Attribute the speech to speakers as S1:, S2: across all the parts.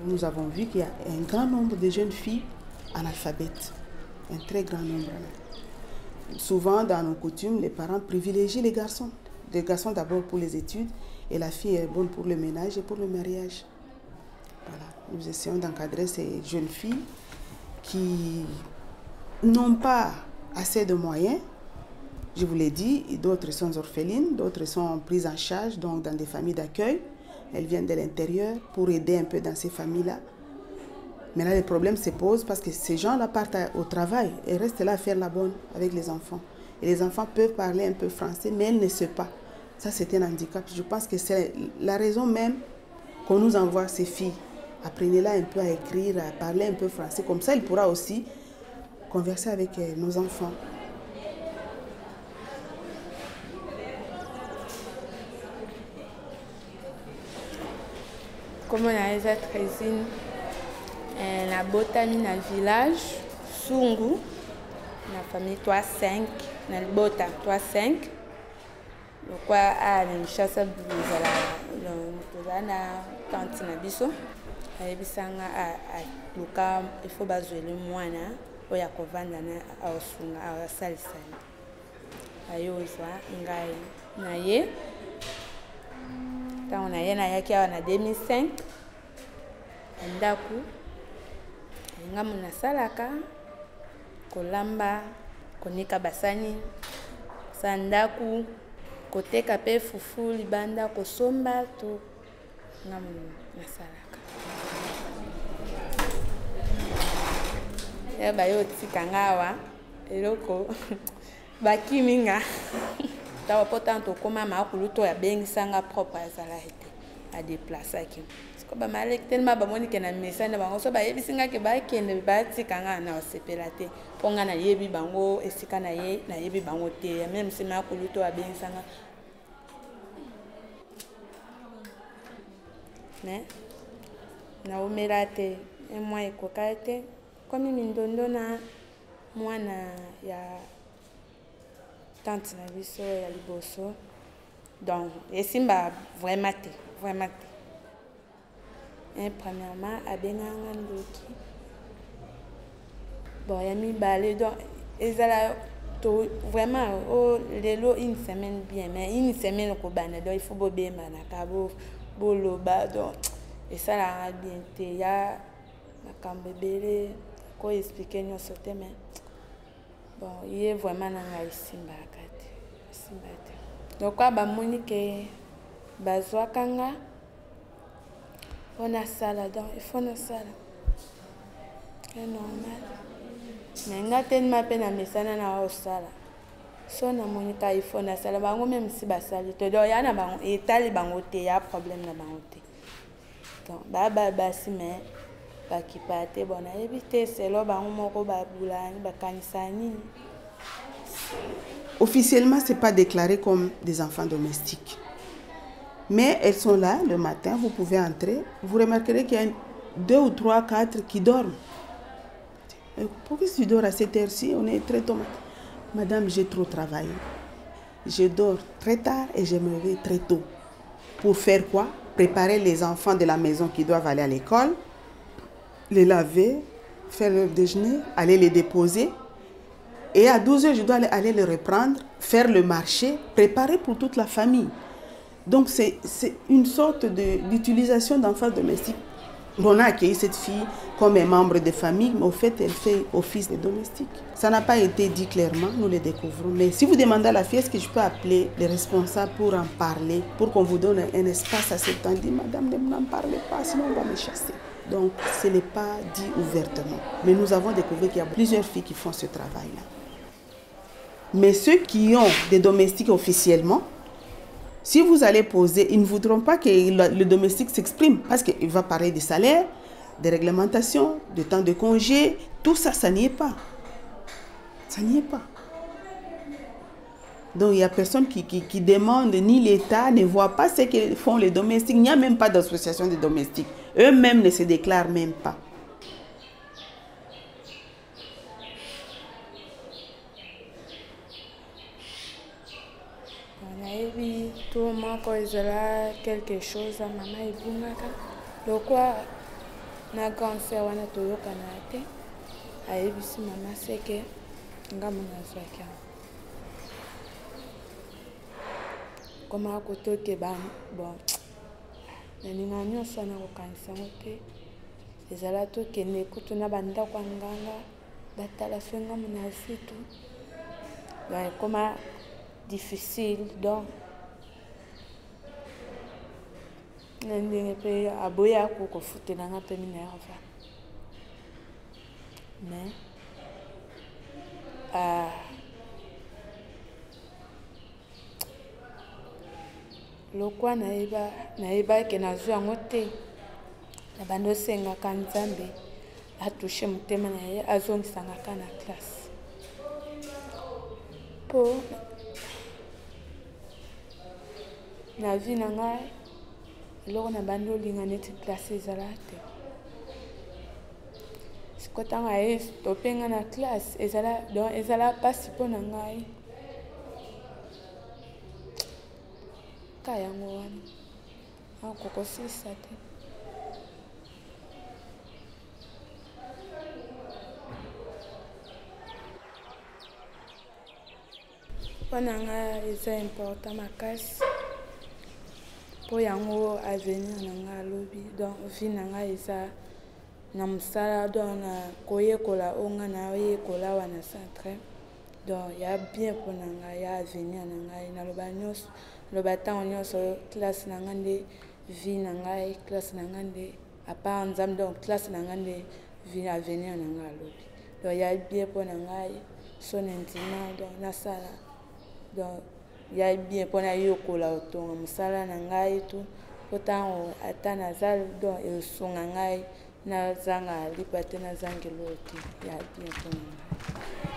S1: Nous avons vu qu'il y a un grand nombre de jeunes filles analphabètes, un très grand nombre. Souvent, dans nos coutumes, les parents privilégient les garçons. Les garçons d'abord pour les études et la fille est bonne pour le ménage et pour le mariage. Voilà. Nous essayons d'encadrer ces jeunes filles qui n'ont pas assez de moyens. Je vous l'ai dit, d'autres sont orphelines, d'autres sont prises en charge donc dans des familles d'accueil. Elles viennent de l'intérieur pour aider un peu dans ces familles-là. Mais là, les problèmes se posent parce que ces gens-là partent au travail et restent là à faire la bonne avec les enfants. Et les enfants peuvent parler un peu français, mais elles ne savent pas. Ça, c'est un handicap. Je pense que c'est la raison même qu'on nous envoie ces filles. Apprenez-la un peu à écrire, à parler un peu français. Comme ça, il pourra aussi converser avec nos enfants.
S2: Comme on a déjà Trésine, la botami dans le village, Sungu, la famille 3-5, dans le bota 3-5. Donc, à la chasse à la tante Nabiso, il faut baser le moine, ou ya kovanda na osunga a salisali. Ayozwa ngai na ye. Quand on a eu en 2005, ndaku ngamu na salaka kolamba konika basani sandaku koteka pe fufu libanda kosomba to ngamu na salaka ya bayo tikangawa eloko bakiminga tawa potanto koma makuluto ya bengi sanga propre ya salahete a déplacer ki ko ba malek tellement ba moni kena mesana bango so ba yebisinga ke ba kende ba tikanga na osepelate ponga na yebi bango esika na ye na yebi bango te même si makuluto ya bengi sanga mais na omerate e moi kokate comme mindondo na mwana ya tante na biso ya liboso donc esimba vraiment te et premièrement abenganga ndoki bon ya mibale donc ezala to vraiment oh lelo une semaine bien mais une semaine ko bana donc il faut bobema na kabo boloba donc et ça la bien te ya makambo belé ko expliquer nous sauter mais bon il est vraiment na isimba kate isimba te donc quoi ba monique bazwa kanga on a sala donc il faut na sala c'est normal mais ngaten ma pena mesana na o sala so na monika il faut na sala bango même si ba sali to do ya na bango etali bango te ya problème na bango te donc ba si mais ba kipate bona éviter c'est là bango moko ba bulani ba kanisani.
S1: Officiellement, ce n'est pas déclaré comme des enfants domestiques. Mais elles sont là le matin, vous pouvez entrer. Vous remarquerez qu'il y a 2 ou 3, 4 qui dorment. Pourquoi tu dors à cette heure-ci? On est très tôt. Madame, j'ai trop travaillé. Je dors très tard et je me réveille très tôt. Pour faire quoi? Préparer les enfants de la maison qui doivent aller à l'école, les laver, faire leur déjeuner, aller les déposer. Et à 12 h, je dois aller les reprendre, faire le marché, préparer pour toute la famille. Donc c'est une sorte d'utilisation d'enfants domestiques. On a accueilli cette fille comme un membre de famille, mais au fait, elle fait office de domestique. Ça n'a pas été dit clairement, nous le découvrons. Mais si vous demandez à la fille, est-ce que je peux appeler les responsables pour en parler, pour qu'on vous donne un espace à cet temps, dit, madame, ne m'en parlez pas, sinon on va me chasser. Donc ce n'est pas dit ouvertement. Mais nous avons découvert qu'il y a plusieurs filles qui font ce travail-là. Mais ceux qui ont des domestiques officiellement, si vous allez poser, ils ne voudront pas que le domestique s'exprime parce qu'il va parler des salaires, des réglementations, de temps de congé, tout ça, ça n'y est pas. Ça n'y est pas. Donc il n'y a personne qui demande, ni l'État ne voit pas ce que font les domestiques. Il n'y a même pas d'association de domestiques. Eux-mêmes ne se déclarent même pas.
S2: Tout le monde quand il a quelque chose à maman et vous donc quoi na grande sœur wana toyokana te ayebisi mama seke ngambo nazwaki yango koma kotoke bon naninga nyonso wana kokanisa yango te ezala tokende kutu na bandako ya nganga batala fe ngambo nazwi tu donc ekoma difficile donc na ndenge mpe aboya kofutelanga mpe minerva mais lokwa nayebaki nazwi yango te na bando osengaka nzambe atushe motema na ye azongisangaka na classe mpo na vie na ngai eloko na bando olinga neti classe ezala te sikotanga ye topenga na classe ezala pasi mpo na ngai ka yango wana akokosilisa te mpo na ngai eza important makasi mpo yango avenir na ngai alobi donc vie na ngai eza na mosala donc na koyekola oyo ngai nayekola wana centre donc ya bien mpo na ngai ya avenir na ngai naloba nyonso naloba ntango nyonso classe na ngai nde vie na ngai classe na ngai nde apart nzambe donc classe na ngai nde vie avenir na ngai alobi donc ya bien mpo na ngai so na ndima donc nasala donc ya bien mpo nayekola otonga mosala na ngai tu mpo ntango ata naza donc esunga ngai nazanga lipa te nazangelo te ya bien mpo na ngai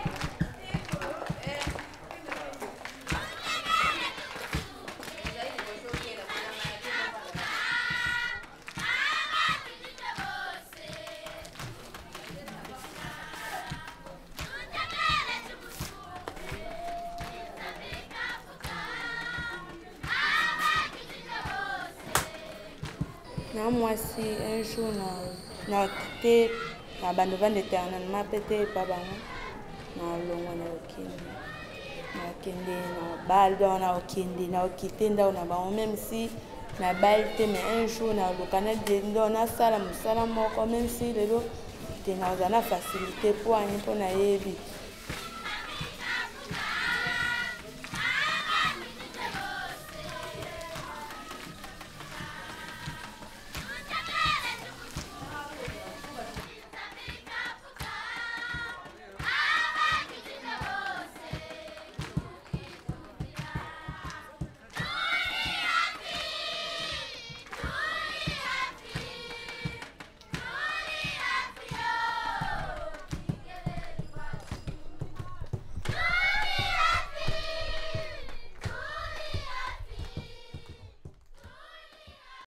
S2: na mwasi un jour na quitté na bando bande éternellement peut-être pas bango na longo na okende na bal donc na okende na okite ndao na bango même si na bal te mais un jour na lokana de ndo na sala mosala moko même si lelo te na facilité pour ani pour na yebi